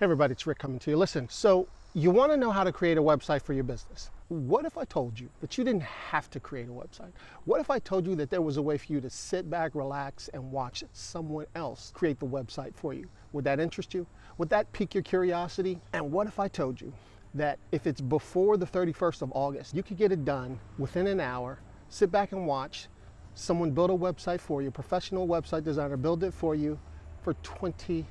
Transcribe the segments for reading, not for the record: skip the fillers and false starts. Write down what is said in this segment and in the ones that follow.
Hey everybody, it's Rick coming to you. Listen, so you want to know how to create a website for your business. What if I told you that you didn't have to create a website? What if I told you that there was a way for you to sit back, relax, and watch someone else create the website for you? Would that interest you? Would that pique your curiosity? And what if I told you that if it's before the 31st of August, you could get it done within an hour, sit back and watch someone build a website for you, professional website designer build it for you for $20?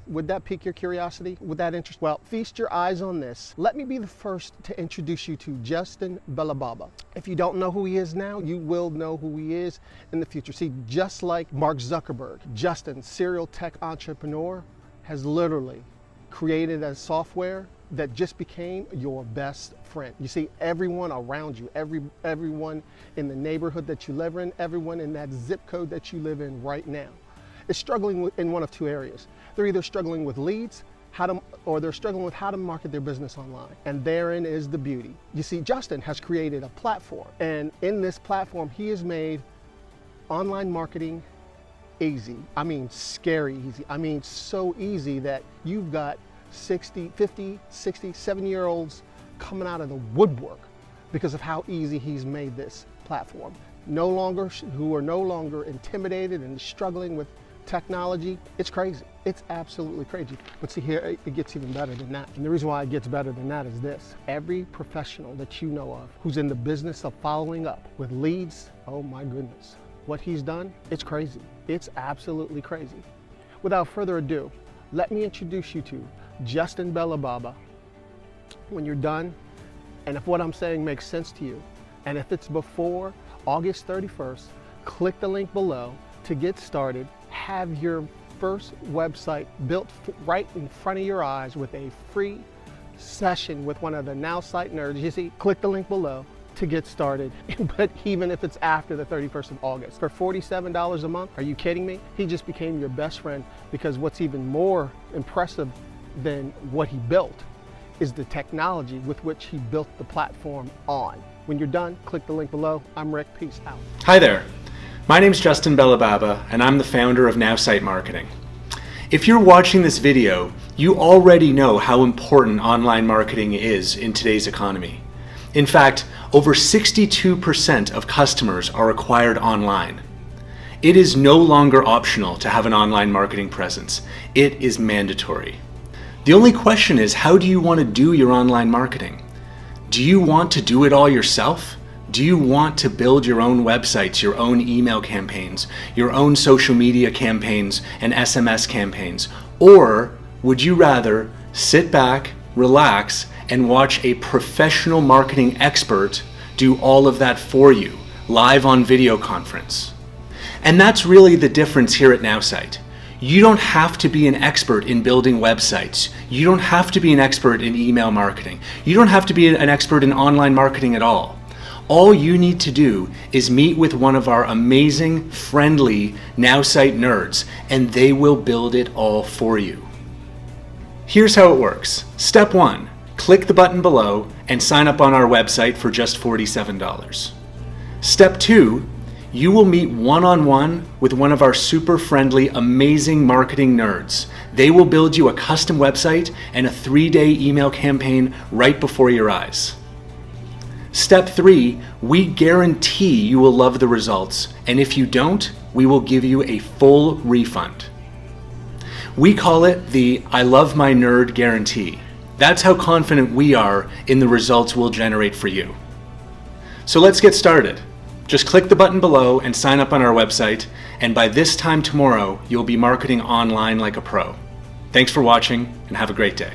Would that pique your curiosity? Would that interest? Well, feast your eyes on this. Let me be the first to introduce you to Justin Belababa. If you don't know who he is now, you will know who he is in the future. See, just like Mark Zuckerberg, Justin, serial tech entrepreneur, has literally created a software that just became your best friend. You see, everyone around you, everyone in the neighborhood that you live in, everyone in that zip code that you live in right now is struggling in one of two areas. They're either struggling with leads, or they're struggling with how to market their business online. And therein is the beauty. You see, Justin has created a platform, and in this platform, he has made online marketing easy. I mean, scary easy. I mean, so easy that you've got 50, 60, 7-year-olds coming out of the woodwork because of how easy he's made this platform. Who are no longer intimidated and struggling with technology. It's crazy. It's absolutely crazy. But see, here it gets even better than that. And the reason why it gets better than that is this. Every professional that you know of who's in the business of following up with leads, oh my goodness, what he's done, it's crazy. It's absolutely crazy. Without further ado, let me introduce you to Justin Belababa. When you're done, and if what I'm saying makes sense to you, and if it's before August 31st, click the link below to get started. Have your first website built right in front of your eyes with a free session with one of the NOWSITE nerds. You see, click the link below to get started. But even if it's after the 31st of August, for $47 a month, are you kidding me? He just became your best friend, because what's even more impressive than what he built is the technology with which he built the platform on. When you're done, click the link below. I'm Rick, peace out. Hi there. My name's Justin Belababa, and I'm the founder of NOWSITE Marketing. If you're watching this video, you already know how important online marketing is in today's economy. In fact, over 62% of customers are acquired online. It is no longer optional to have an online marketing presence. It is mandatory. The only question is, how do you want to do your online marketing? Do you want to do it all yourself? Do you want to build your own websites, your own email campaigns, your own social media campaigns and SMS campaigns? Or would you rather sit back, relax, and watch a professional marketing expert do all of that for you, live on video conference? And that's really the difference here at NOWSITE. You don't have to be an expert in building websites. You don't have to be an expert in email marketing. You don't have to be an expert in online marketing at all. All you need to do is meet with one of our amazing, friendly NOWSITE nerds, and they will build it all for you. Here's how it works. Step 1, click the button below and sign up on our website for just $47. Step 2, you will meet one-on-one with one of our super friendly, amazing marketing nerds. They will build you a custom website and a 3-day email campaign right before your eyes. Step 3, we guarantee you will love the results, and if you don't, we will give you a full refund. We call it the I love my nerd guarantee. That's how confident we are in the results we'll generate for you. So let's get started. Just click the button below and sign up on our website, and by this time tomorrow, you'll be marketing online like a pro. Thanks for watching, and have a great day.